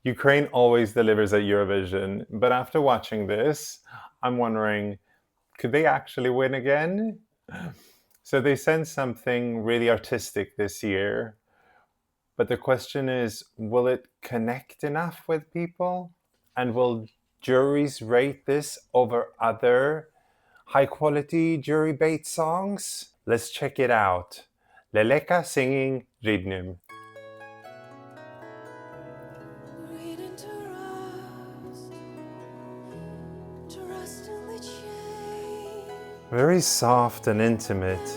Ukraine always delivers at Eurovision, but after watching this, I'm wondering, could they actually win again? So they sent something really artistic this year, but the question is, will it connect enough with people? And will juries rate this over other high quality jury bait songs? Let's check it out. Leléka singing Ridnym. Very soft and intimate.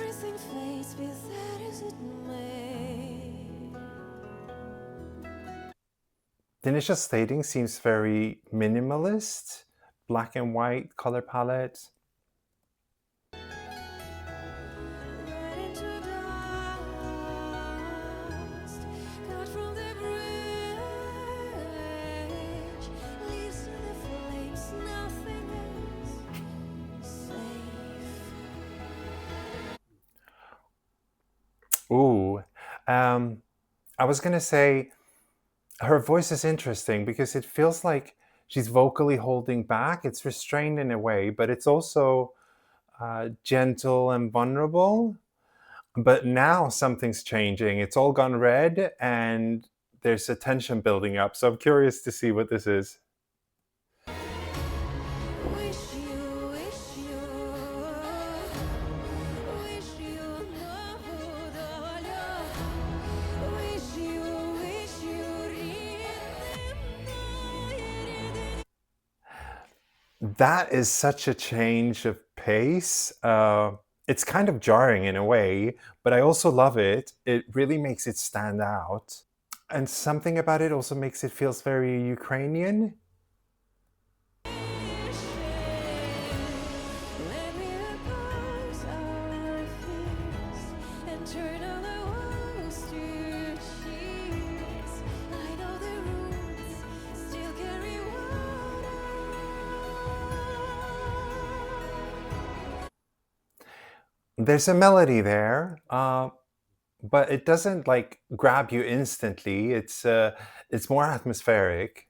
The initial staging seems very minimalist, black and white color palette. Ooh, I was gonna say her voice is interesting because it feels like she's vocally holding back. It's restrained in a way, but it's also gentle and vulnerable. But now something's changing. It's all gone red and there's a tension building up. So I'm curious to see what this is. That is such a change of pace. It's kind of jarring in a way, but I also love it. It really makes it stand out. And something about it also makes it feels very Ukrainian. There's a melody there, but it doesn't like grab you instantly. It's more atmospheric.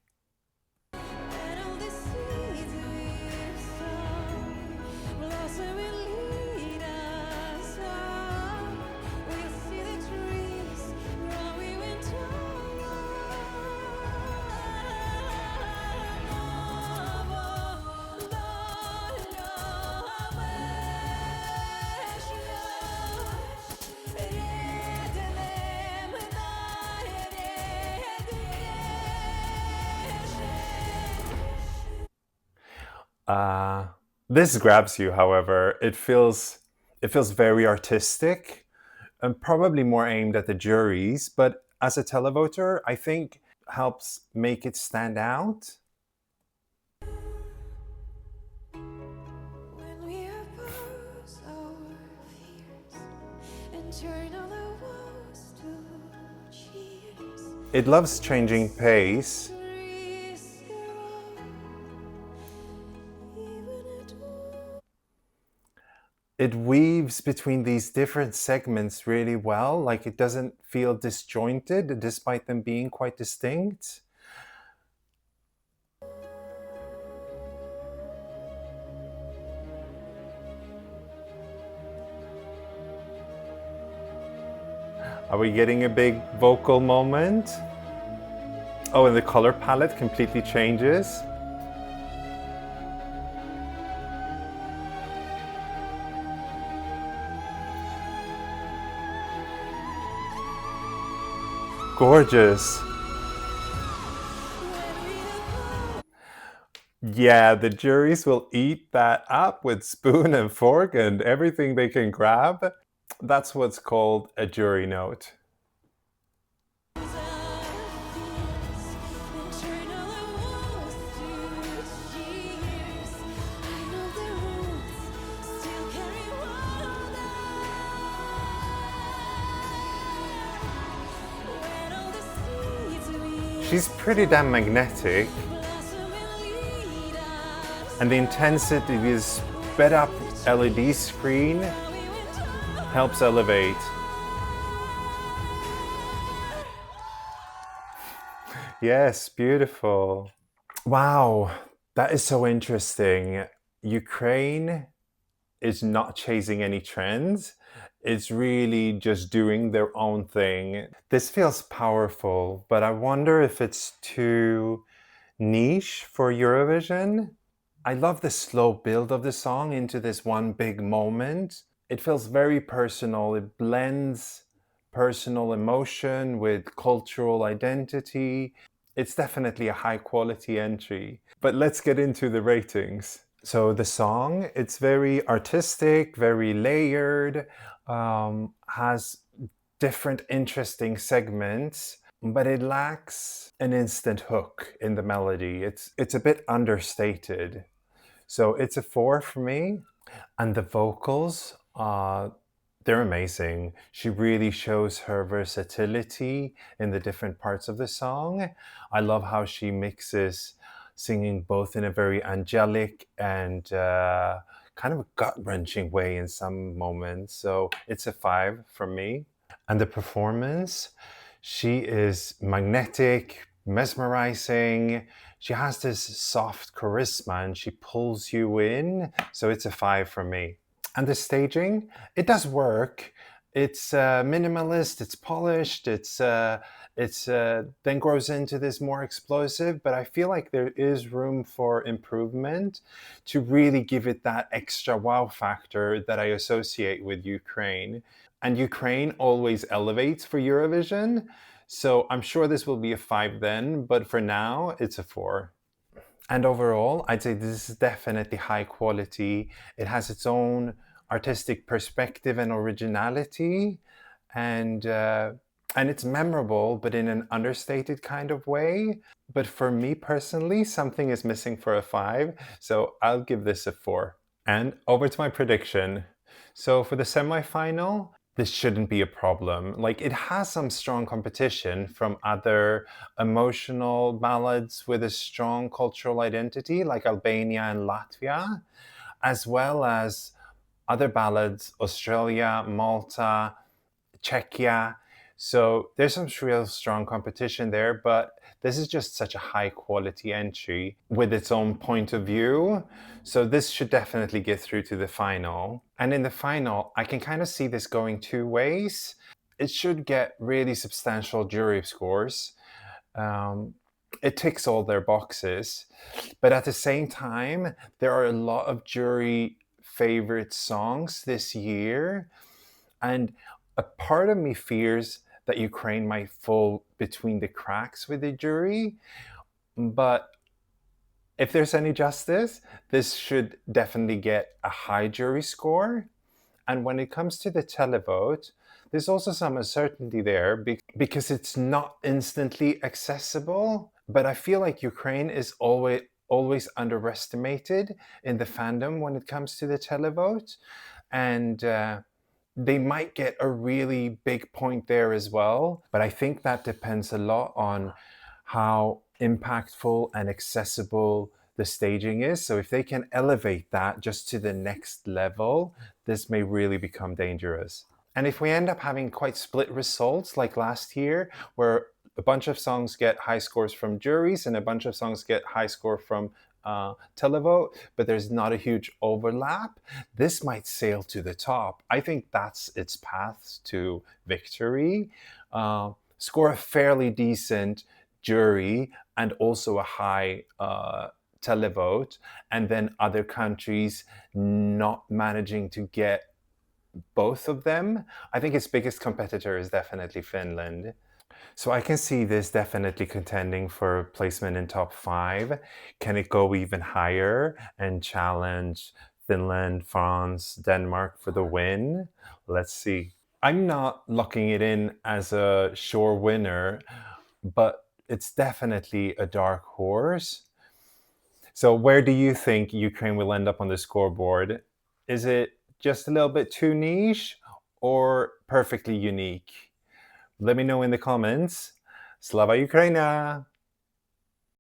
This grabs you, however. It feels very artistic and probably more aimed at the juries, but as a televoter, I think helps make it stand out. It loves changing pace. It weaves between these different segments really well, like it doesn't feel disjointed despite them being quite distinct. Are we getting a big vocal moment? Oh, and the color palette completely changes. Gorgeous. Yeah, the juries will eat that up with spoon and fork and everything they can grab. That's what's called a jury note. She's pretty damn magnetic, and the intensity of this sped up LED screen helps elevate. Yes, beautiful. Wow, that is so interesting. Ukraine is not chasing any trends. It's really just doing their own thing. This feels powerful, but I wonder if it's too niche for Eurovision. I love the slow build of the song into this one big moment. It feels very personal. It blends personal emotion with cultural identity. It's definitely a high quality entry. But let's get into the ratings. So the song, it's very artistic, very layered, has different interesting segments, but it lacks an instant hook in the melody. It's a bit understated. So it's a 4 for me. And the vocals, they're amazing. She really shows her versatility in the different parts of the song. I love how she mixes singing both in a very angelic and kind of a gut-wrenching way in some moments. So it's a 5 for me. And the performance, she is magnetic, mesmerizing. She has this soft charisma and she pulls you in. So it's a 5 for me. And the staging, it does work. It's minimalist, it's polished, it's then grows into this more explosive, but I feel like there is room for improvement to really give it that extra wow factor that I associate with Ukraine. And Ukraine always elevates for Eurovision. So I'm sure this will be a 5 then, but for now, it's a 4. And overall, I'd say this is definitely high quality. It has its own artistic perspective and originality, and uh, and it's memorable, but in an understated kind of way. But for me personally, something is missing for a 5, so I'll give this a 4. And over to my prediction. So for the semifinal, this shouldn't be a problem. Like it has some strong competition from other emotional ballads with a strong cultural identity, like Albania and Latvia, as well as other ballads, Australia, Malta, Czechia. So there's some real strong competition there, but this is just such a high quality entry with its own point of view. So this should definitely get through to the final. And in the final, I can kind of see this going two ways. It should get really substantial jury scores. Um, it ticks all their boxes. But at the same time, there are a lot of jury favorite songs this year. And a part of me fears that Ukraine might fall between the cracks with the jury. But if there's any justice, this should definitely get a high jury score. And when it comes to the televote, there's also some uncertainty there because it's not instantly accessible. But I feel like Ukraine is always underestimated in the fandom when it comes to the televote. And they might get a really big point there as well. But I think that depends a lot on how impactful and accessible the staging is. So if they can elevate that just to the next level, this may really become dangerous. And if we end up having quite split results like last year, where a bunch of songs get high scores from juries and a bunch of songs get high score from televote, but there's not a huge overlap, this might sail to the top. I think that's its path to victory. Score a fairly decent jury and also a high televote, and then other countries not managing to get both of them. I think its biggest competitor is definitely Finland. So I can see this definitely contending for placement in top 5. Can it go even higher and challenge Finland, France, Denmark for the win? Let's see. I'm not locking it in as a sure winner, but it's definitely a dark horse. So where do you think Ukraine will end up on the scoreboard? Is it just a little bit too niche or perfectly unique? Let me know in the comments. Slava Ukraina!